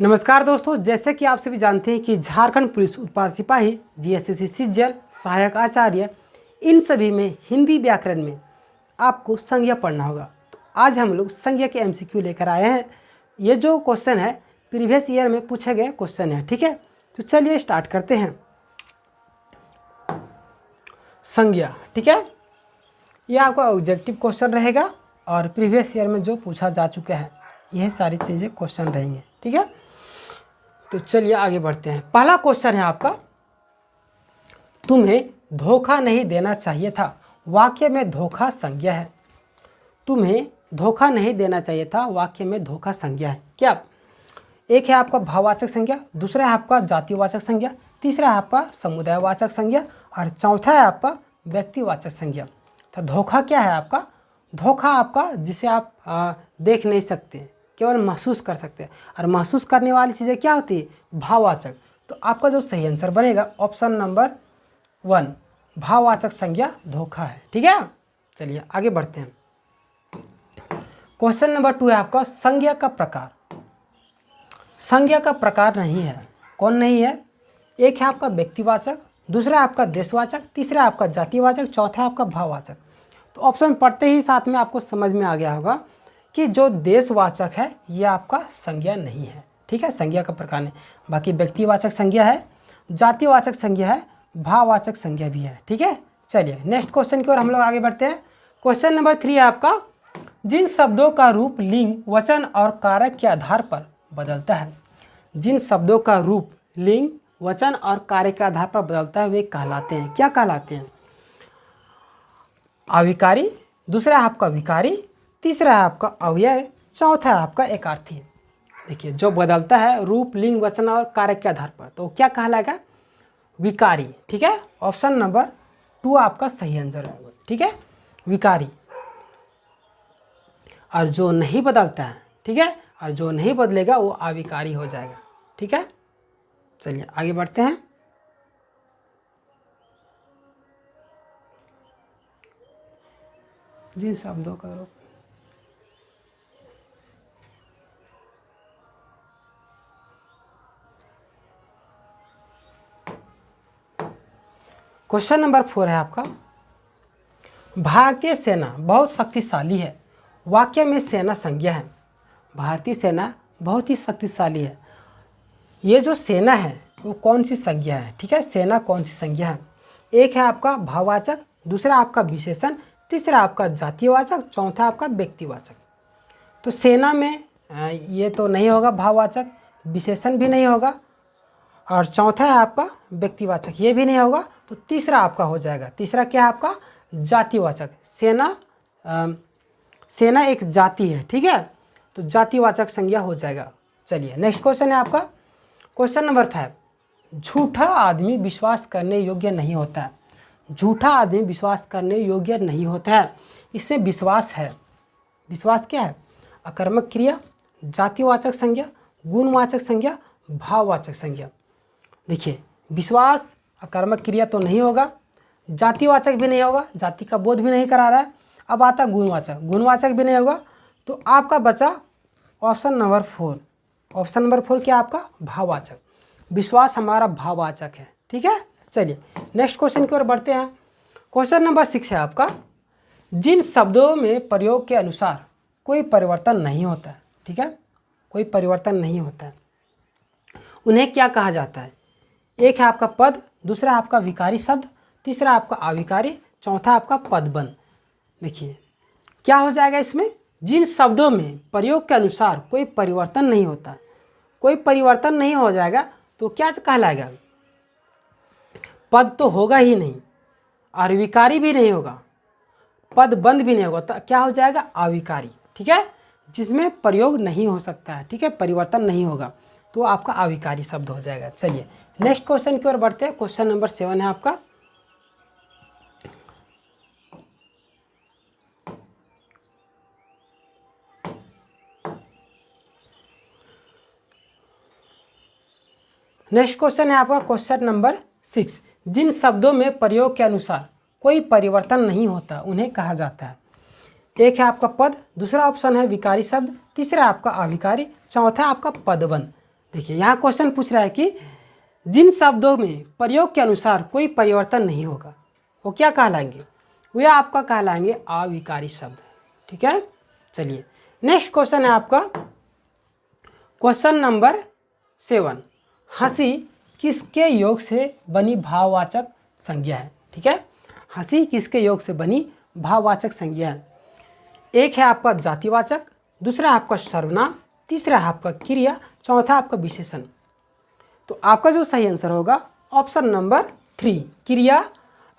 नमस्कार दोस्तों, जैसे कि आप सभी जानते हैं कि झारखंड पुलिस उत्पाद सिपाही, जीएसएससी सीजीएल, सहायक आचार्य, इन सभी में हिंदी व्याकरण में आपको संज्ञा पढ़ना होगा। तो आज हम लोग संज्ञा के एमसीक्यू लेकर आए हैं। ये जो क्वेश्चन है प्रीवियस ईयर में पूछे गए क्वेश्चन है, ठीक है। तो चलिए स्टार्ट करते हैं। संज्ञा, ठीक है, ये आपका ऑब्जेक्टिव क्वेश्चन रहेगा और प्रीवियस ईयर में जो पूछा जा चुका है यह सारी चीज़ें क्वेश्चन रहेंगे, ठीक है। तो चलिए आगे बढ़ते हैं। पहला क्वेश्चन है आपका, तुम्हें धोखा नहीं देना चाहिए था। वाक्य में धोखा संज्ञा है। तुम्हें धोखा नहीं देना चाहिए था, वाक्य में धोखा संज्ञा है। क्या? एक है आपका भाववाचक संज्ञा, दूसरा है आपका जातिवाचक संज्ञा, तीसरा है आपका समुदायवाचक संज्ञा और चौथा है आपका व्यक्तिवाचक संज्ञा। तो धोखा क्या है आपका? धोखा आपका जिसे आप देख नहीं सकते, केवल महसूस कर सकते हैं, और महसूस करने वाली चीज़ें क्या होती है? भाववाचक। तो आपका जो सही आंसर बनेगा ऑप्शन नंबर 1, भाववाचक संज्ञा धोखा है, ठीक है। चलिए आगे बढ़ते हैं। क्वेश्चन नंबर 2 है आपका, संज्ञा का प्रकार। संज्ञा का प्रकार नहीं है। कौन नहीं है? एक है आपका व्यक्तिवाचक, दूसरा है आपका देशवाचक, तीसरा है आपका जातिवाचक, चौथा है आपका भाववाचक। तो ऑप्शन पढ़ते ही साथ में आपको समझ में आ गया होगा कि जो देशवाचक है ये आपका संज्ञा नहीं है, ठीक है, संज्ञा का प्रकार नहीं। बाकी व्यक्तिवाचक संज्ञा है, जातिवाचक संज्ञा है, भाववाचक संज्ञा भी है, ठीक है। चलिए नेक्स्ट क्वेश्चन की ओर हम लोग आगे बढ़ते हैं। क्वेश्चन नंबर 3 है आपका, जिन शब्दों का रूप लिंग, वचन और कारक के आधार पर बदलता है। जिन शब्दों का रूप लिंग, वचन और कारक के आधार पर बदलता है वे कहलाते हैं, क्या कहलाते हैं? अविकारी, दूसरा है आपका विकारी, तीसरा है आपका अव्यय, चौथा है आपका एकार्थी। देखिए जो बदलता है रूप लिंग वचन और कारक के आधार पर, तो क्या कहलाएगा? विकारी, ठीक है। ऑप्शन नंबर 2 आपका सही आंसर है, ठीक है, विकारी। और जो नहीं बदलता है, ठीक है, और जो नहीं बदलेगा वो अविकारी हो जाएगा, ठीक है। चलिए आगे बढ़ते हैं। जिन शब्दों का रूप, क्वेश्चन नंबर 4 है आपका, भारतीय सेना बहुत शक्तिशाली है। वाक्य में सेना संज्ञा है। भारतीय सेना बहुत ही शक्तिशाली है। ये जो सेना है वो कौन सी संज्ञा है, ठीक है, सेना कौन सी संज्ञा है? एक है आपका भाववाचक, दूसरा आपका विशेषण, तीसरा आपका जातिवाचक, चौथा आपका व्यक्तिवाचक। तो सेना में ये तो नहीं होगा भाववाचक, विशेषण भी नहीं होगा, और चौथा है आपका व्यक्तिवाचक, ये भी नहीं होगा। तो तीसरा आपका हो जाएगा, तीसरा क्या है आपका? जातिवाचक। सेना एक जाति है, ठीक है, तो जातिवाचक संज्ञा हो जाएगा। चलिए नेक्स्ट क्वेश्चन है आपका, क्वेश्चन नंबर 5, झूठा आदमी विश्वास करने योग्य नहीं होता है। झूठा आदमी विश्वास करने योग्य नहीं होता है। इसमें विश्वास है, विश्वास क्या है? अकर्मक क्रिया, जातिवाचक संज्ञा, गुणवाचक संज्ञा, भाववाचक संज्ञा। देखिए विश्वास अकर्मक क्रिया तो नहीं होगा, जातिवाचक भी नहीं होगा, जाति का बोध भी नहीं करा रहा है। अब आता गुणवाचक, गुणवाचक भी नहीं होगा। तो आपका बचा ऑप्शन नंबर 4। ऑप्शन नंबर 4 क्या आपका? भाववाचक। विश्वास हमारा भाववाचक है, ठीक है। चलिए नेक्स्ट क्वेश्चन की ओर बढ़ते हैं। क्वेश्चन नंबर 6 है आपका, जिन शब्दों में प्रयोग के अनुसार कोई परिवर्तन नहीं होता है, ठीक है, कोई परिवर्तन नहीं होता है, उन्हें क्या कहा जाता है? एक है आपका पद, दूसरा आपका विकारी शब्द, तीसरा आपका अविकारी, चौथा आपका पदबंध। देखिए क्या हो जाएगा इसमें? जिन शब्दों में प्रयोग के अनुसार कोई परिवर्तन नहीं होता, कोई परिवर्तन नहीं हो जाएगा तो क्या कहलाएगा? पद तो होगा ही नहीं, और विकारी भी नहीं होगा, पदबंध भी नहीं होगा, तो क्या हो जाएगा? अविकारी, ठीक है, जिसमें प्रयोग नहीं हो सकता है, ठीक है, परिवर्तन नहीं होगा, तो आपका अविकारी शब्द हो जाएगा। चलिए नेक्स्ट क्वेश्चन की ओर बढ़ते हैं। क्वेश्चन नंबर 7 है आपका, नेक्स्ट क्वेश्चन है आपका क्वेश्चन नंबर 6, जिन शब्दों में प्रयोग के अनुसार कोई परिवर्तन नहीं होता उन्हें कहा जाता है। एक है आपका पद, दूसरा ऑप्शन है विकारी शब्द, तीसरा आपका अविकारी, चौथा आपका पदबंध। देखिए यहाँ क्वेश्चन पूछ रहा है कि जिन शब्दों में प्रयोग के अनुसार कोई परिवर्तन नहीं होगा वो क्या कहलाएंगे, वे आपका कहलाएंगे अविकारी शब्द। ठीक है, चलिए नेक्स्ट क्वेश्चन है आपका क्वेश्चन नंबर 7। हंसी किसके योग से बनी भाववाचक संज्ञा है। ठीक है, हंसी किसके योग से बनी भाववाचक संज्ञा है। एक है आपका जातिवाचक, दूसरा है आपका सर्वनाम, तीसरा है आपका क्रिया, चौथा आपका विशेषण। तो आपका जो सही आंसर होगा ऑप्शन नंबर 3, क्रिया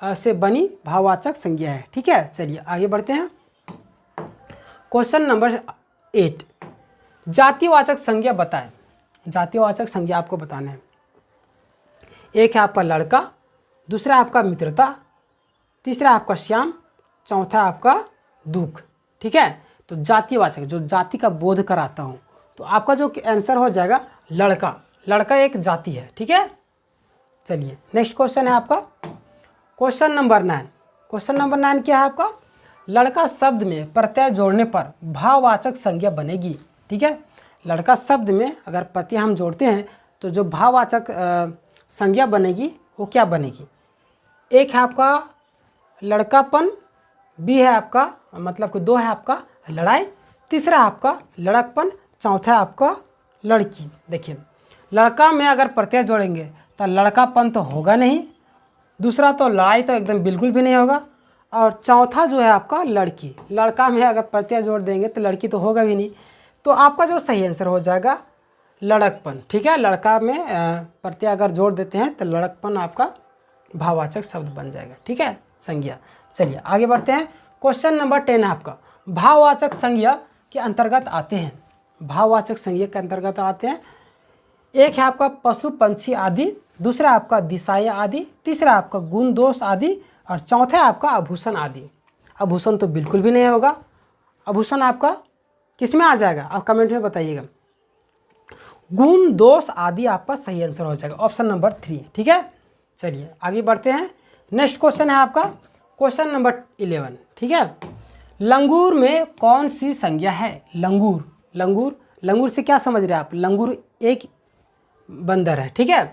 से बनी भाववाचक संज्ञा है। ठीक है, चलिए आगे बढ़ते हैं। क्वेश्चन नंबर 8, जातिवाचक संज्ञा बताएं। जातिवाचक संज्ञा आपको बताना है। एक है आपका लड़का, दूसरा आपका मित्रता, तीसरा आपका श्याम, चौथा आपका दुख। ठीक है, तो जातिवाचक जो जाति का बोध कराता हूँ, तो आपका जो आंसर हो जाएगा लड़का। लड़का एक जाति है। ठीक है, चलिए नेक्स्ट क्वेश्चन है आपका क्वेश्चन नंबर 9। क्वेश्चन नंबर 9 क्या है आपका, लड़का शब्द में प्रत्यय जोड़ने पर भाववाचक संज्ञा बनेगी। ठीक है, लड़का शब्द में अगर प्रत्यय हम जोड़ते हैं तो जो भाववाचक संज्ञा बनेगी वो क्या बनेगी। एक है आपका लड़कापन, बी है आपका मतलब कि 2 है आपका लड़ाई, तीसरा आपका लड़कपन, चौथा आपका लड़की। देखिए लड़का में अगर प्रत्यय जोड़ेंगे तो लड़कापन तो होगा नहीं, दूसरा तो लड़ाई तो एकदम बिल्कुल भी नहीं होगा, और चौथा जो है आपका लड़की। लड़का में अगर प्रत्यय जोड़ देंगे तो लड़की तो होगा भी नहीं। तो आपका जो सही आंसर हो जाएगा लड़कपन। ठीक है, लड़का में प्रत्यय अगर जोड़ देते हैं तो लड़कपन आपका भाववाचक शब्द बन जाएगा। ठीक है, संज्ञा। चलिए आगे बढ़ते हैं। क्वेश्चन नंबर 10 है आपका, भाववाचक संज्ञा के अंतर्गत आते हैं। भाववाचक संज्ञा के अंतर्गत आते हैं। एक है आपका पशु पंछी आदि, दूसरा आपका दिशाएं आदि, तीसरा आपका गुण दोष आदि, और चौथा आपका आभूषण आदि। आभूषण तो बिल्कुल भी नहीं होगा। आभूषण आपका किस में आ जाएगा, आप कमेंट में बताइएगा। गुण दोष आदि आपका सही आंसर हो जाएगा ऑप्शन नंबर 3। ठीक है, चलिए आगे बढ़ते हैं। नेक्स्ट क्वेश्चन है आपका क्वेश्चन नंबर 11। ठीक है, लंगूर में कौन सी संज्ञा है। लंगूर, लंगूर, लंगूर से क्या समझ रहे हैं आप, लंगूर एक बंदर है। ठीक है,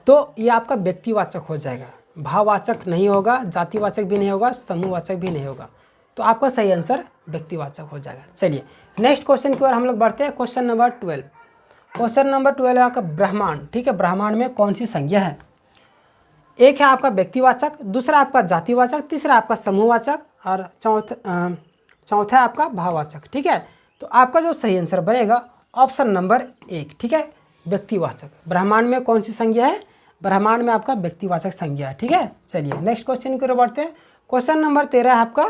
तो ये आपका व्यक्तिवाचक हो जाएगा, भाववाचक नहीं होगा, जातिवाचक भी नहीं होगा, समूहवाचक भी नहीं होगा। तो आपका सही आंसर व्यक्तिवाचक हो जाएगा। चलिए नेक्स्ट क्वेश्चन की ओर हम लोग बढ़ते हैं। Question number 12। क्वेश्चन नंबर 12 है आपका ब्रह्मांड। ठीक है, ब्रह्मांड में कौन सी संज्ञा है। एक है आपका व्यक्तिवाचक, दूसरा आपका जातिवाचक, तीसरा आपका समूहवाचक, और चौथा आपका भाववाचक। ठीक है, तो आपका जो सही आंसर बनेगा ऑप्शन नंबर 1। ठीक है, व्यक्तिवाचक। ब्रह्मांड में कौन सी संज्ञा है, ब्रह्मांड में आपका व्यक्तिवाचक संज्ञा है। ठीक है, चलिए नेक्स्ट क्वेश्चन की ओर बढ़ते हैं। क्वेश्चन नंबर 13 है आपका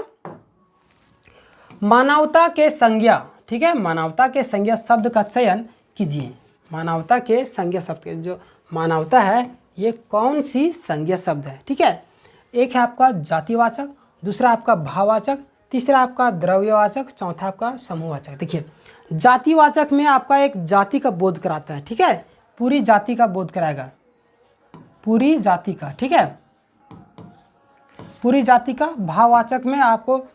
मानवता के संज्ञा। ठीक है, मानवता के संज्ञा शब्द का चयन कीजिए। मानवता के संज्ञा शब्द के जो मानवता है ये कौन सी संज्ञा शब्द है। ठीक है, एक है आपका जातिवाचक, दूसरा आपका भाववाचक, तीसरा आपका द्रव्यवाचक, चौथा आपका समूहवाचक। देखिए जातिवाचक में आपका एक जाति का बोध कराता है। ठीक है, पूरी जाति का बोध कराएगा, पूरी जाति का। ठीक है, पूरी जाति का। भाववाचक में आपको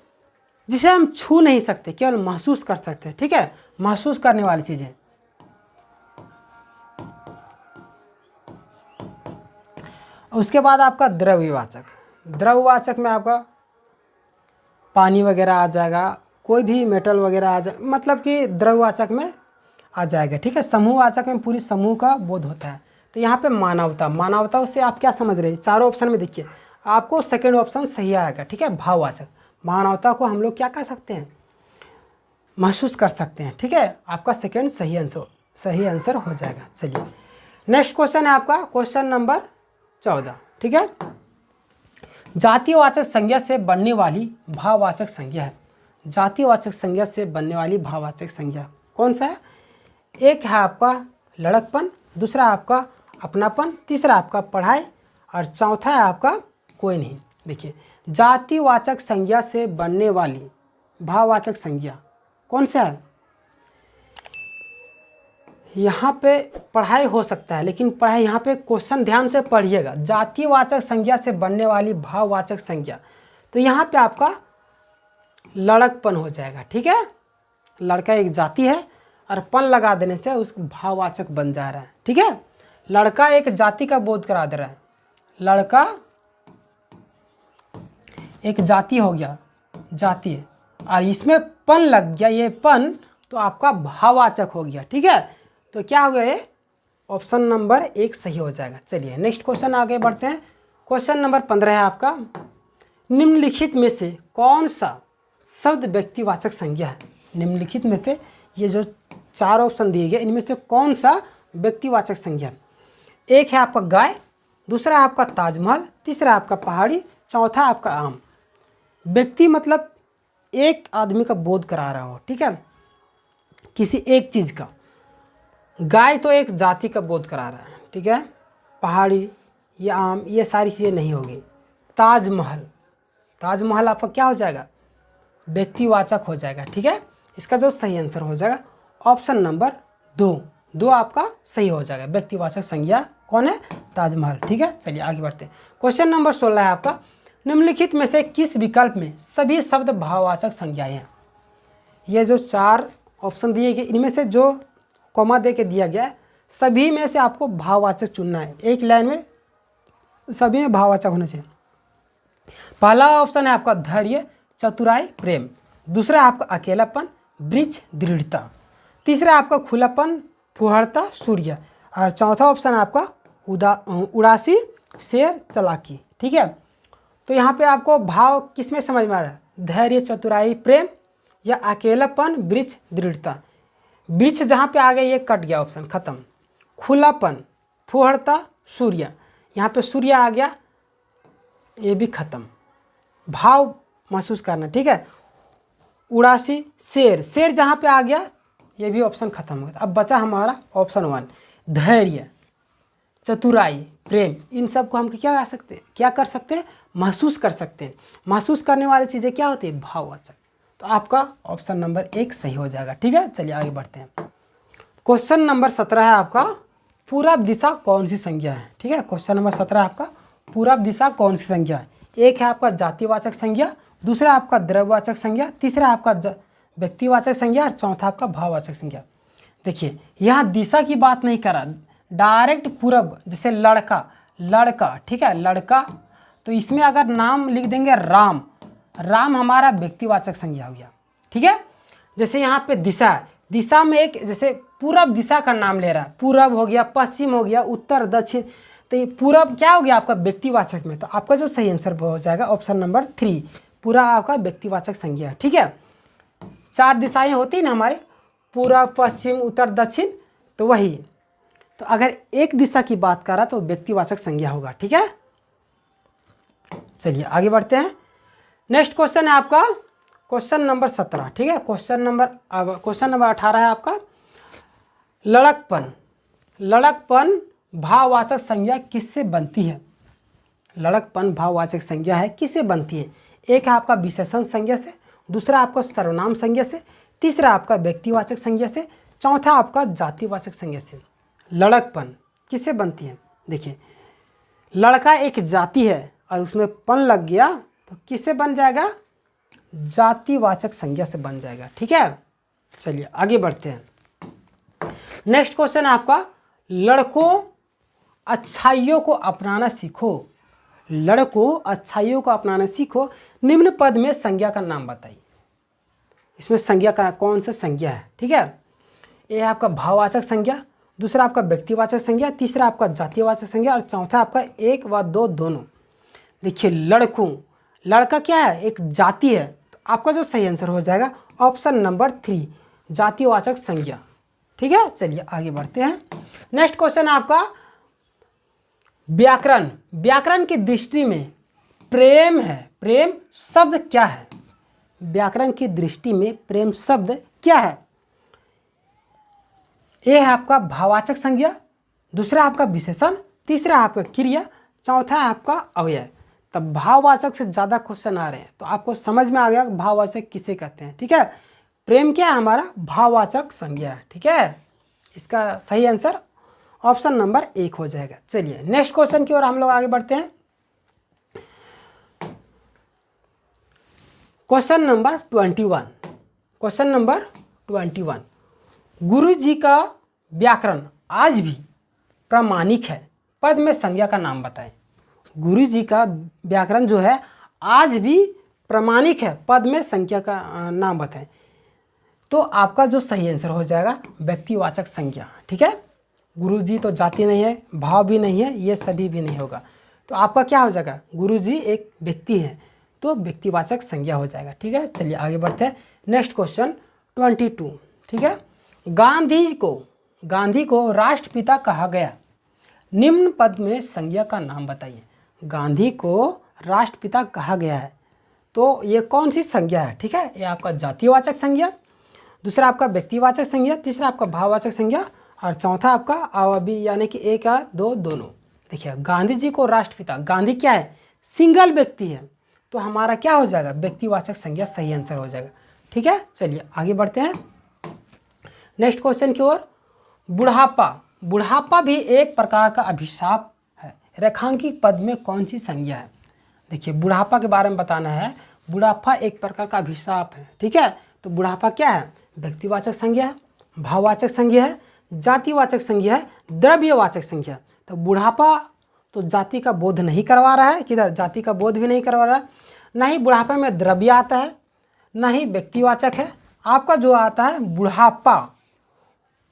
जिसे हम छू नहीं सकते, केवल महसूस कर सकते हैं। ठीक है, महसूस करने वाली चीजें। उसके बाद आपका द्रव्यवाचक। द्रव्यवाचक में आपका पानी वगैरह आ जाएगा, कोई भी मेटल वगैरह आ जाए, मतलब कि द्रव्यवाचक में आ जाएगा। ठीक है, समूहवाचक में पूरी समूह का बोध होता है। तो यहाँ पे मानवता, मानवता से आप क्या समझ रहे हैं, चारों ऑप्शन में देखिए आपको सेकेंड ऑप्शन सही आएगा। ठीक है, भाववाचक। मानवता को हम लोग क्या कर सकते हैं, महसूस कर सकते हैं। ठीक है, आपका सेकेंड सही आंसर हो जाएगा। चलिए नेक्स्ट क्वेश्चन है आपका क्वेश्चन नंबर 14। ठीक है, जातिवाचक संज्ञा से बनने वाली भाववाचक संज्ञा है। जातिवाचक संज्ञा से बनने वाली भाववाचक संज्ञा कौन सा है। एक है आपका लड़कपन, दूसरा आपका अपनापन, तीसरा आपका पढ़ाई, और चौथा है आपका कोई नहीं। देखिए जातिवाचक संज्ञा से बनने वाली भाववाचक संज्ञा कौन सा है। यहाँ पे पढ़ाई हो सकता है, लेकिन पढ़ाई यहाँ पे क्वेश्चन ध्यान से पढ़िएगा। जातिवाचक संज्ञा से बनने वाली भाववाचक संज्ञा, तो यहाँ पे आपका लड़कपन हो जाएगा। ठीक है, लड़का एक जाति है और पन लगा देने से उस भाववाचक बन जा रहा है। ठीक है, लड़का एक जाति का बोध करा दे रहा है, लड़का एक जाति हो गया, जाति, और इसमें पन लग गया, ये पन तो आपका भाववाचक हो गया। ठीक है, तो क्या हो गया, ये ऑप्शन नंबर 1 सही हो जाएगा। चलिए नेक्स्ट क्वेश्चन आगे बढ़ते हैं। क्वेश्चन नंबर 15 है आपका, निम्नलिखित में से कौन सा शब्द व्यक्तिवाचक संज्ञा है। निम्नलिखित में से ये जो 4 ऑप्शन दिए गए, इनमें से कौन सा व्यक्तिवाचक संज्ञा है। एक है आपका गाय, दूसरा है आपका ताजमहल, तीसरा है आपका पहाड़ी, चौथा आपका आम। व्यक्ति मतलब एक आदमी का बोध करा रहा हो, ठीक है, किसी एक चीज़ का। गाय तो एक जाति का बोध करा रहा है, ठीक है, पहाड़ी, ये आम, ये सारी चीज़ें नहीं होगी। ताजमहल, ताजमहल आपका क्या हो जाएगा, व्यक्तिवाचक हो जाएगा। ठीक है, इसका जो सही आंसर हो जाएगा ऑप्शन नंबर 2 आपका सही हो जाएगा। व्यक्तिवाचक संज्ञा कौन है, ताजमहल। ठीक है, चलिए आगे बढ़ते हैं। क्वेश्चन नंबर 16 है आपका, निम्नलिखित में से किस विकल्प में सभी शब्द भाववाचक संज्ञाएं हैं। ये जो 4 ऑप्शन दिए गए, इनमें से जो कॉमा दे के दिया गया है, सभी में से आपको भाववाचक चुनना है। एक लाइन में सभी में भाववाचक होना चाहिए। पहला ऑप्शन है आपका धैर्य, चतुराई, प्रेम। दूसरा है आपका अकेलापन, वृक्ष, दृढ़ता। तीसरा आपका खुलापन, फुहड़ता, सूर्य। और चौथा ऑप्शन है आपका उदासी, शेर, चालाकी। ठीक है, तो यहाँ पे आपको भाव किस में समझ में आ रहा है, धैर्य, चतुराई, प्रेम, या अकेलापन, वृक्ष, दृढ़ता। वृक्ष जहाँ पे आ गया ये कट गया, ऑप्शन खत्म। खुलापन, फुहड़ता, सूर्य, यहाँ पे सूर्य आ गया, ये भी खत्म। भाव महसूस करना। ठीक है, उड़ासी, शेर, शेर जहाँ पे आ गया ये भी ऑप्शन खत्म हो गया। अब बचा हमारा ऑप्शन 1, धैर्य, चतुराई, प्रेम। इन सब को हम क्या कर सकते हैं, महसूस कर सकते हैं। महसूस करने वाली चीज़ें क्या होती है, भाववाचक। तो आपका ऑप्शन नंबर 1 सही हो जाएगा। ठीक है, चलिए आगे बढ़ते हैं। क्वेश्चन नंबर 17 है आपका, पूरब दिशा कौन सी संज्ञा है। ठीक है, क्वेश्चन नंबर 17 आपका, पूरब दिशा कौन सी संज्ञा है। एक है आपका जातिवाचक संज्ञा, दूसरा आपका द्रव्यवाचक संज्ञा, तीसरा आपका व्यक्तिवाचक संज्ञा, और चौथा आपका भाववाचक संज्ञा। देखिए यहाँ दिशा की बात नहीं करा, डायरेक्ट पूरब, जैसे लड़का, लड़का, ठीक है, लड़का, तो इसमें अगर नाम लिख देंगे राम, राम हमारा व्यक्तिवाचक संज्ञा हो गया। ठीक है, जैसे यहाँ पे दिशा, दिशा में एक जैसे पूरब दिशा का नाम ले रहा है, पूरब हो गया, पश्चिम हो गया, उत्तर, दक्षिण, तो ये पूरब क्या हो गया आपका व्यक्तिवाचक में। तो आपका जो सही आंसर हो जाएगा ऑप्शन नंबर 3, पूरा आपका व्यक्तिवाचक संज्ञा है। ठीक है, 4 दिशाएं होती हैं ना हमारे, पूरब, पश्चिम, उत्तर, दक्षिण, तो वही। तो अगर एक दिशा की बात करा तो व्यक्तिवाचक संज्ञा होगा। ठीक है, चलिए आगे बढ़ते हैं। नेक्स्ट क्वेश्चन है आपका क्वेश्चन नंबर 17। ठीक है, क्वेश्चन नंबर 18 है आपका, लड़कपन, लड़कपन भाववाचक संज्ञा किससे बनती है। लड़कपन भाववाचक संज्ञा है, किससे बनती है। एक है आपका विशेषण संज्ञा से, दूसरा आपका सर्वनाम संज्ञा से, तीसरा आपका व्यक्तिवाचक संज्ञा से, चौथा आपका जातिवाचक संज्ञा से। लड़कपन किससे बनती है, देखिए लड़का एक जाति है और उसमें पन लग गया तो किससे बन जाएगा, जातिवाचक संज्ञा से बन जाएगा। ठीक है, चलिए आगे बढ़ते हैं। नेक्स्ट क्वेश्चन है आपका, लड़कों अच्छाइयों को अपनाना सीखो, लड़कों अच्छाइयों को अपनाना सीखो, निम्न पद में संज्ञा का नाम बताइए। इसमें संज्ञा का कौन सा संज्ञा है। ठीक है, ये है आपका भाववाचक संज्ञा, दूसरा आपका व्यक्तिवाचक संज्ञा, तीसरा आपका जातिवाचक संज्ञा, और चौथा आपका 1 व 2 दोनों। देखिए लड़कों, लड़का क्या है, एक जाति है, तो आपका जो सही आंसर हो जाएगा ऑप्शन नंबर 3, जातिवाचक संज्ञा। ठीक है, चलिए आगे बढ़ते हैं। नेक्स्ट क्वेश्चन है आपका व्याकरण, व्याकरण की दृष्टि में प्रेम है, प्रेम शब्द क्या है। व्याकरण की दृष्टि में प्रेम शब्द क्या है। ये है आपका भाववाचक संज्ञा, दूसरा आपका विशेषण, तीसरा आपका क्रिया, चौथा आपका अव्यय। तब भाववाचक से ज़्यादा क्वेश्चन आ रहे हैं तो आपको समझ में आ गया भाववाचक किसे कहते हैं। ठीक है, प्रेम क्या है हमारा, भाववाचक संज्ञा है। ठीक है, इसका सही आंसर ऑप्शन नंबर 1 हो जाएगा। चलिए नेक्स्ट क्वेश्चन की ओर हम लोग आगे बढ़ते हैं। क्वेश्चन नंबर 21, क्वेश्चन नंबर 21, गुरु जी का व्याकरण आज भी प्रामाणिक है, पद में संज्ञा का नाम बताएं। गुरु जी का व्याकरण जो है आज भी प्रामाणिक है, पद में संज्ञा का नाम बताएं। तो आपका जो सही आंसर हो जाएगा व्यक्तिवाचक संज्ञा। ठीक है, गुरु जी तो जाति नहीं है, भाव भी नहीं है, ये सभी भी नहीं होगा। तो आपका क्या हो जाएगा, गुरु जी एक व्यक्ति है तो व्यक्तिवाचक संज्ञा हो जाएगा। ठीक है, चलिए आगे बढ़ते हैं। Next question 22। ठीक है, गांधी को राष्ट्रपिता कहा गया, निम्न पद में संज्ञा का नाम बताइए। गांधी को राष्ट्रपिता कहा गया है तो ये कौन सी संज्ञा है। ठीक है, ये आपका जातिवाचक संज्ञा, दूसरा आपका व्यक्तिवाचक संज्ञा, तीसरा आपका भाववाचक संज्ञा और चौथा आपका अवयवी यानी कि एक या दो दोनों। देखिए गांधी जी को राष्ट्रपिता, गांधी क्या है, सिंगल व्यक्ति है तो हमारा क्या हो जाएगा, व्यक्तिवाचक संज्ञा सही आंसर हो जाएगा। ठीक है, चलिए आगे बढ़ते हैं नेक्स्ट क्वेश्चन की ओर। बुढ़ापा भी एक प्रकार का अभिशाप है, रेखांकित पद में कौन सी संज्ञा है। देखिए बुढ़ापा के बारे में बताना है, बुढ़ापा एक प्रकार का अभिशाप है। ठीक है, तो बुढ़ापा क्या है, व्यक्तिवाचक संज्ञा है, भाववाचक संज्ञा है, जातिवाचक संज्ञा है, द्रव्यवाचक संज्ञा। तो बुढ़ापा तो जाति का बोध नहीं करवा रहा है, किधर जाति का बोध भी नहीं करवा रहा है, ना ही बुढ़ापा में द्रव्य आता है, ना ही व्यक्तिवाचक है। आपका जो आता है बुढ़ापा,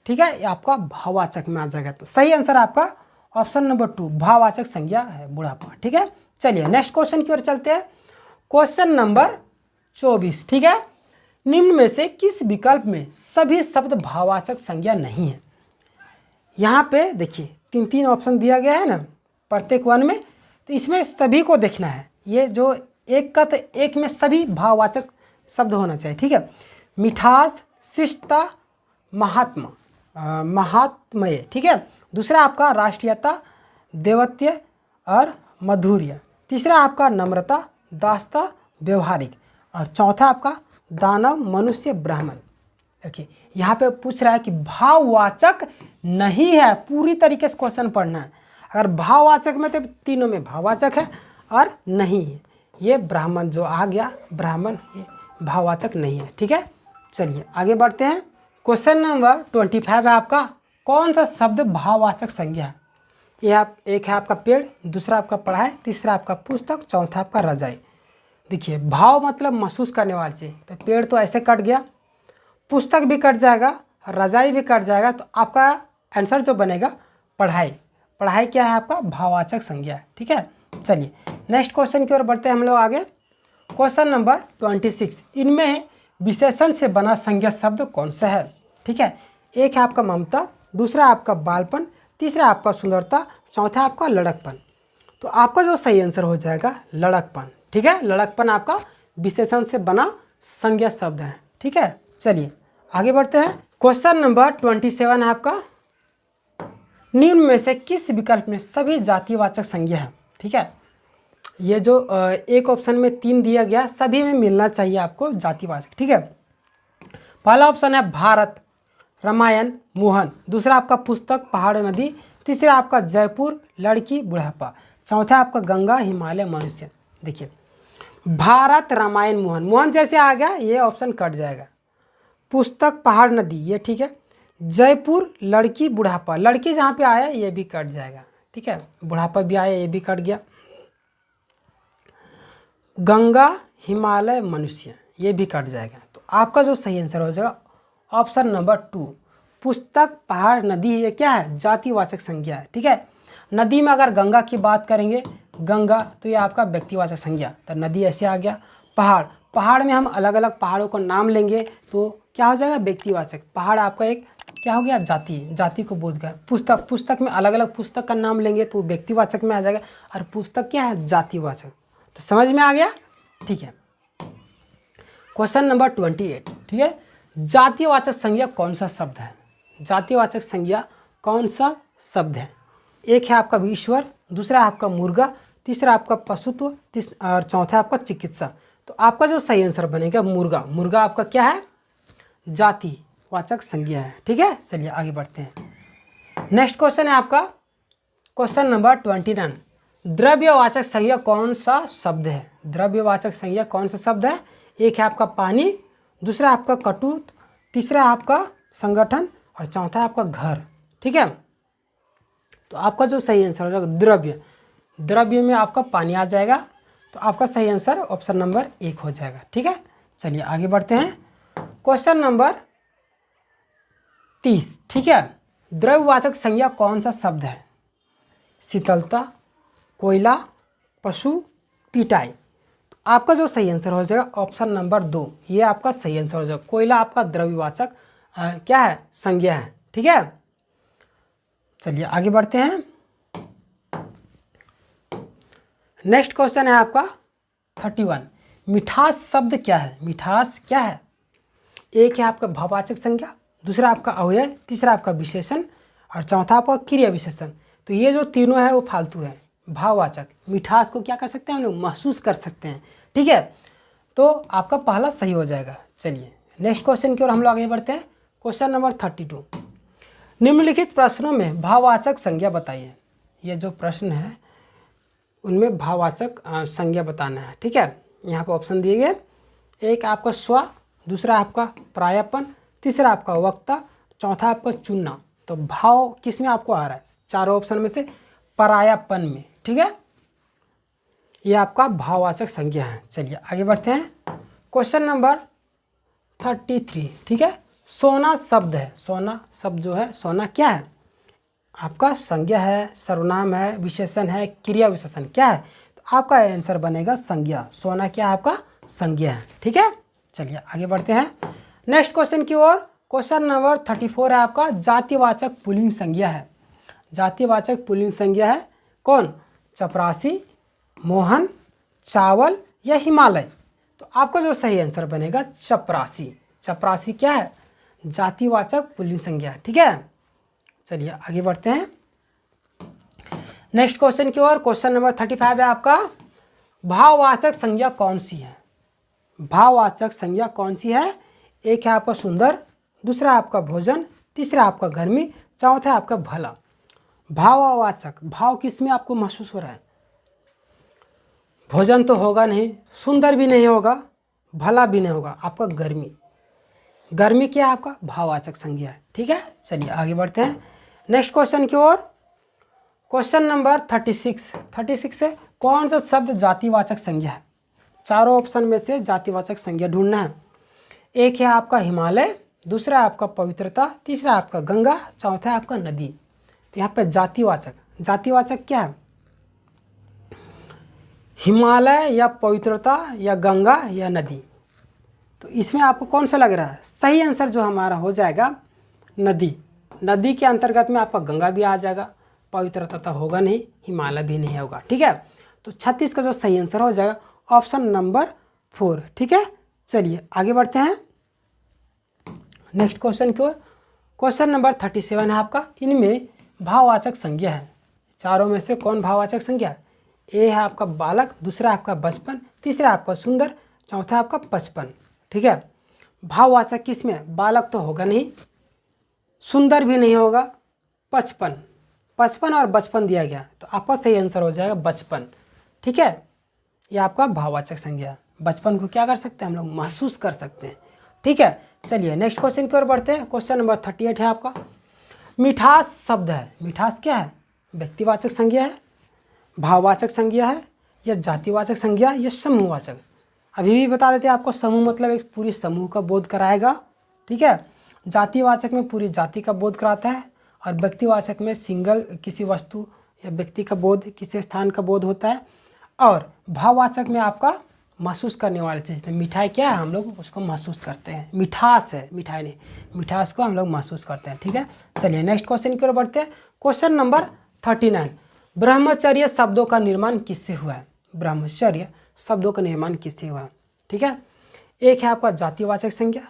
ठीक है, ये आपका भाववाचक में आ जाएगा। तो सही आंसर आपका ऑप्शन नंबर 2 भाववाचक संज्ञा है बुढ़ापा। ठीक है, चलिए नेक्स्ट क्वेश्चन की ओर चलते हैं। Question number 24। ठीक है, निम्न में से किस विकल्प में सभी शब्द भाववाचक संज्ञा नहीं है। यहाँ पे देखिए 3 ऑप्शन दिया गया है ना प्रत्येक वन में, तो इसमें सभी को देखना है। ये जो एक का तो एक में सभी भाववाचक शब्द होना चाहिए। ठीक है, मिठास, शिष्टता, महात्म्य। ठीक है, दूसरा आपका राष्ट्रीयता, देवत्य और मधुर्य, तीसरा आपका नम्रता, दास्ता, व्यवहारिक और चौथा आपका दानव, मनुष्य, ब्राह्मण। देखिए यहाँ पे पूछ रहा है कि भाववाचक नहीं है, पूरी तरीके से क्वेश्चन पढ़ना है। अगर भाववाचक में तो तीनों में भाववाचक है और नहीं है, ये ब्राह्मण जो आ गया ब्राह्मण ये भाववाचक नहीं है। ठीक है, चलिए आगे बढ़ते हैं। क्वेश्चन नंबर 25 है आपका, कौन सा शब्द भाववाचक संज्ञा है। ये एक है आपका पेड़, दूसरा आपका पढ़ाई, तीसरा आपका पुस्तक, चौथा आपका रजाई। देखिए भाव मतलब महसूस करने वाली चीज़, तो पेड़ तो ऐसे कट गया, पुस्तक भी कट जाएगा, रजाई भी कट जाएगा, तो आपका आंसर जो बनेगा पढ़ाई। पढ़ाई क्या है आपका भाववाचक संज्ञा है। ठीक है, चलिए नेक्स्ट क्वेश्चन की ओर बढ़ते हैं हम लोग आगे। क्वेश्चन नंबर 26, इनमें विशेषण से बना संज्ञा शब्द कौन सा है। ठीक है, एक है आपका ममता, दूसरा आपका बालपन, तीसरा आपका सुंदरता, चौथा आपका लड़कपन। तो आपका जो सही आंसर हो जाएगा लड़कपन। ठीक है, लड़कपन आपका विशेषण से बना संज्ञा शब्द है। ठीक है, चलिए आगे बढ़ते हैं। क्वेश्चन नंबर 27 है आपका, निम्न में से किस विकल्प में सभी जातिवाचक संज्ञा है। ठीक है, ये जो एक ऑप्शन में 3 दिया गया सभी में मिलना चाहिए आपको जातिवाचक। ठीक है, पहला ऑप्शन है भारत, रामायण, मोहन, दूसरा आपका पुस्तक, पहाड़, नदी, तीसरा आपका जयपुर, लड़की, बुढ़ापा, चौथा आपका गंगा, हिमालय, मनुष्य। देखिए भारत, रामायण, मोहन, मोहन जैसे आ गया ये ऑप्शन कट जाएगा, पुस्तक, पहाड़, नदी ये ठीक है, जयपुर, लड़की, बुढ़ापा, लड़की जहाँ पे आया ये भी कट जाएगा। ठीक है, बुढ़ापा भी आया ये भी कट गया, गंगा, हिमालय, मनुष्य ये भी कट जाएगा। तो आपका जो सही आंसर हो जाएगा ऑप्शन नंबर 2 पुस्तक, पहाड़, नदी ये क्या है जातिवाचक संज्ञा है। ठीक है, नदी में अगर गंगा की बात करेंगे गंगा तो ये आपका व्यक्तिवाचक संज्ञा, तो नदी ऐसे आ गया। पहाड़, पहाड़ में हम अलग अलग पहाड़ों को नाम लेंगे तो क्या हो जाएगा व्यक्तिवाचक, पहाड़ आपका एक क्या हो गया जाति, जाति को बोध गया। पुस्तक, पुस्तक में अलग अलग पुस्तक का नाम लेंगे तो व्यक्तिवाचक में आ जाएगा, और पुस्तक क्या है जातिवाचक। तो समझ में आ गया। ठीक है, क्वेश्चन नंबर 28। ठीक है, जातिवाचक संज्ञा कौन सा शब्द है, जातिवाचक संज्ञा कौन सा शब्द है। एक है आपका ईश्वर, दूसरा आपका मुर्गा, तीसरा आपका पशुत्व, और चौथा आपका चिकित्सा। तो आपका जो सही आंसर बनेगा मुर्गा, मुर्गा आपका क्या है जातिवाचक संज्ञा है। ठीक है, चलिए आगे बढ़ते हैं। नेक्स्ट क्वेश्चन है आपका क्वेश्चन नंबर 29, द्रव्यवाचक संज्ञा कौन सा शब्द है। द्रव्यवाचक संज्ञा कौन सा शब्द है। एक है आपका पानी, दूसरा आपका कटुत, तीसरा आपका संगठन, और चौथा है आपका घर। ठीक है, तो आपका जो सही आंसर हो जाएगा द्रव्य। द्रव्य में आपका पानी आ जाएगा, तो आपका सही आंसर ऑप्शन नंबर 1 हो जाएगा। ठीक है, चलिए आगे बढ़ते हैं। Question number 30। ठीक है, द्रव्यवाचक संज्ञा कौन सा शब्द है? शीतलता, कोयला, पशु, पिटाई। तो आपका जो सही आंसर हो जाएगा ऑप्शन नंबर 2, ये आपका सही आंसर हो जाएगा। कोयला आपका द्रव्यवाचक क्या है? संज्ञा है। ठीक है, चलिए आगे बढ़ते हैं। नेक्स्ट क्वेश्चन है आपका 31। मिठास शब्द क्या है? मिठास क्या है? एक है आपका भाववाचक संज्ञा, दूसरा आपका अव्यय, तीसरा आपका विशेषण और चौथा आपका क्रिया विशेषण। तो ये जो तीनों है वो फालतू है। भाववाचक मिठास को क्या कर सकते हैं हम लोग? महसूस कर सकते हैं। ठीक है, तो आपका पहला सही हो जाएगा। चलिए नेक्स्ट क्वेश्चन की ओर हम लोग आगे बढ़ते हैं। Question number 32। निम्नलिखित प्रश्नों में भाववाचक संज्ञा बताइए। ये जो प्रश्न है उनमें भाववाचक संज्ञा बताना है। ठीक है, यहाँ पर ऑप्शन दिए गए, एक आपका स्व, दूसरा आपका प्रायपन, तीसरा आपका वक्ता, चौथा आपका चुनना। तो भाव किस में आपको आ रहा है? चारों ऑप्शन में से परायापन में। ठीक है, ये आपका भाववाचक संज्ञा है। चलिए आगे बढ़ते हैं। Question number 33। ठीक है, सोना शब्द है। सोना शब्द जो है, सोना क्या है? आपका संज्ञा है, सर्वनाम है, विशेषण है, क्रिया विशेषण क्या है? तो आपका आंसर बनेगा संज्ञा। सोना क्या है? आपका संज्ञा है। ठीक है, चलिए आगे बढ़ते हैं नेक्स्ट क्वेश्चन की ओर। क्वेश्चन नंबर 34 है आपका जातिवाचक पुल्लिंग संज्ञा है। जातिवाचक पुल्लिंग संज्ञा है कौन? चपरासी, मोहन, चावल या हिमालय। तो आपका जो सही आंसर बनेगा चपरासी। चपरासी क्या है? जातिवाचक पुल्लिंग संज्ञा। ठीक है, चलिए आगे बढ़ते हैं नेक्स्ट क्वेश्चन की ओर। क्वेश्चन नंबर 35 है आपका भाववाचक संज्ञा कौन सी है? भाववाचक संज्ञा कौन सी है? एक है आपका सुंदर, दूसरा आपका भोजन, तीसरा आपका गर्मी, चौथा आपका भला। भाववाचक, भाव किस में आपको महसूस हो रहा है? भोजन तो होगा नहीं, सुंदर भी नहीं होगा, भला भी नहीं होगा, आपका गर्मी। गर्मी क्या है? आपका भाववाचक संज्ञा है। ठीक है, चलिए आगे बढ़ते हैं नेक्स्ट क्वेश्चन की ओर। क्वेश्चन नंबर 36 है कौन सा शब्द जातिवाचक संज्ञा है? चारों ऑप्शन में से जातिवाचक संज्ञा ढूंढना है। एक है आपका हिमालय, दूसरा आपका पवित्रता, तीसरा आपका गंगा, चौथा आपका नदी। तो यहाँ पे जातिवाचक, जातिवाचक क्या है? हिमालय या पवित्रता या गंगा या नदी। तो इसमें आपको कौन सा लग रहा है? सही आंसर जो हमारा हो जाएगा नदी। नदी के अंतर्गत में आपका गंगा भी आ जाएगा, पवित्रता तो होगा नहीं, हिमालय भी नहीं होगा। ठीक है, तो 36 का जो सही आंसर हो जाएगा ऑप्शन नंबर 4। ठीक है, चलिए आगे बढ़ते हैं नेक्स्ट क्वेश्चन की ओर। क्वेश्चन नंबर 37 है आपका, इनमें भाववाचक संज्ञा है। चारों में से कौन भाववाचक संज्ञा है? ए है आपका बालक, दूसरा आपका बचपन, तीसरा आपका सुंदर, चौथा आपका 55। ठीक है, भाववाचक किस में? बालक तो होगा नहीं, सुंदर भी नहीं होगा, 55 और बचपन दिया गया, तो आपका सही आंसर हो जाएगा बचपन। ठीक है, ये आपका भाववाचक संज्ञा। बचपन को क्या कर सकते हैं हम लोग? महसूस कर सकते हैं। ठीक है, चलिए नेक्स्ट क्वेश्चन की ओर बढ़ते हैं। क्वेश्चन नंबर 38 है आपका मिठास शब्द है। मिठास क्या है? व्यक्तिवाचक संज्ञा है, भाववाचक संज्ञा है, या जातिवाचक संज्ञा, या समूहवाचक। अभी भी बता देते हैं आपको, समूह मतलब एक पूरी समूह का बोध कराएगा। ठीक है, जातिवाचक में पूरी जाति का बोध कराता है, और व्यक्तिवाचक में सिंगल किसी वस्तु या व्यक्ति का बोध, किसी स्थान का बोध होता है, और भाववाचक में आपका महसूस करने वाली चीज़। मिठाई क्या है? हम लोग उसको महसूस करते हैं। मिठास है, मिठाई नहीं, मिठास को हम लोग महसूस करते हैं। ठीक है, चलिए नेक्स्ट क्वेश्चन की ओर बढ़ते हैं। क्वेश्चन नंबर 39, ब्रह्मचर्य शब्दों का निर्माण किससे हुआ है? ब्रह्मचर्य शब्दों का निर्माण किससे हुआ है? ठीक है, एक है आपका जातिवाचक संज्ञा,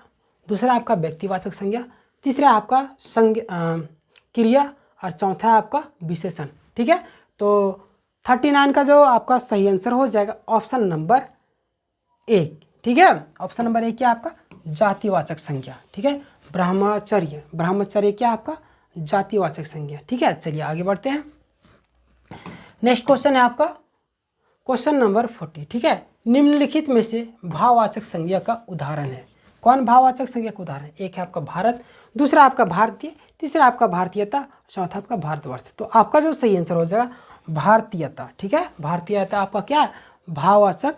दूसरा आपका व्यक्तिवाचक संज्ञा, तीसरा आपका क्रिया, और चौथा आपका विशेषण। ठीक है, तो 39 का जो आपका सही आंसर हो जाएगा ऑप्शन नंबर 1। ठीक है, ऑप्शन नंबर 1 क्या आपका? जातिवाचक संज्ञा। ठीक है, ब्रह्मचर्य, ब्रह्मचर्य क्या आपका? जातिवाचक संज्ञा। ठीक है, चलिए आगे बढ़ते हैं। नेक्स्ट क्वेश्चन है आपका क्वेश्चन नंबर 40। ठीक है, निम्नलिखित में से भाववाचक संज्ञा का उदाहरण है। कौन भाववाचक संज्ञा का उदाहरण है? एक है आपका भारत, दूसरा आपका भारतीय, तीसरा आपका भारतीयता, चौथा आपका भारतवर्ष। तो आपका जो सही आंसर हो जाएगा भारतीयता। ठीक है, भारतीयता आपका क्या है? भाववाचक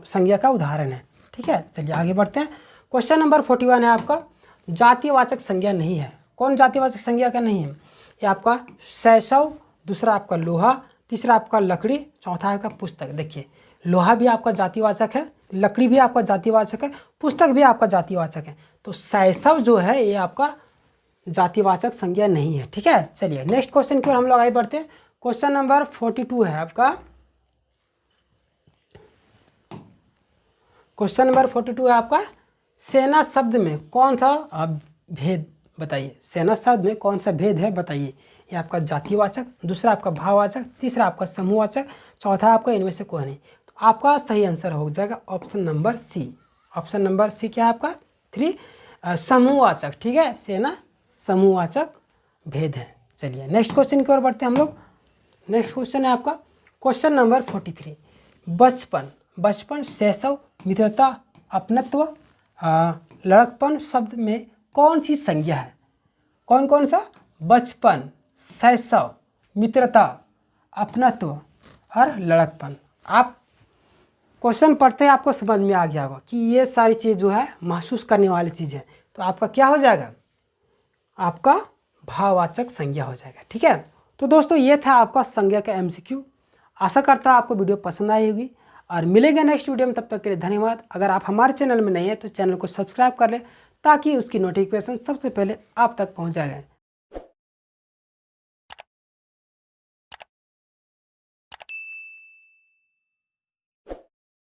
संज्ञा का उदाहरण है। ठीक है, चलिए आगे बढ़ते हैं। क्वेश्चन नंबर 41 है आपका, जातिवाचक संज्ञा नहीं है। कौन जातिवाचक संज्ञा का नहीं है? ये आपका शैशव, दूसरा आपका लोहा, तीसरा आपका लकड़ी, चौथा आपका पुस्तक। देखिए, लोहा भी आपका जातिवाचक है, लकड़ी भी आपका जातिवाचक है, पुस्तक भी आपका जातिवाचक है। तो शैशव जो है ये आपका जातिवाचक संज्ञा नहीं है। ठीक है, चलिए नेक्स्ट क्वेश्चन की ओर हम लोग आगे बढ़ते हैं। क्वेश्चन नंबर 42 है आपका, क्वेश्चन नंबर 42 है आपका, सेना शब्द में कौन सा भेद बताइए। सेना शब्द में कौन सा भेद है बताइए। ये आपका जातिवाचक, दूसरा आपका भाववाचक, तीसरा आपका समूहवाचक, चौथा आपका इनमें से कोई नहीं। तो आपका सही आंसर हो जाएगा option number C. Option number C क्या है आपका? 3 समूहवाचक। ठीक है, सेना समूहवाचक भेद है। चलिए नेक्स्ट क्वेश्चन की ओर बढ़ते हैं हम लोग। नेक्स्ट क्वेश्चन है आपका क्वेश्चन नंबर 43, बचपन। बचपन, शैशव, मित्रता, अपनत्व, लड़कपन शब्द में कौन सी संज्ञा है? कौन कौन सा? बचपन, शैशव, मित्रता, अपनत्व और लड़कपन। आप क्वेश्चन पढ़ते हैं आपको समझ में आ गया होगा कि ये सारी चीज़ जो है महसूस करने वाली चीज़ है। तो आपका क्या हो जाएगा? आपका भाववाचक संज्ञा हो जाएगा। ठीक है, तो दोस्तों ये था आपका संज्ञा का MCQ। आशा करता हूँ आपको वीडियो पसंद आई होगी और मिलेंगे नेक्स्ट वीडियो में। तब तक के लिए धन्यवाद। अगर आप हमारे चैनल में नहीं हैं तो चैनल को सब्सक्राइब कर लें ताकि उसकी नोटिफिकेशन सबसे पहले आप तक पहुँच जाए।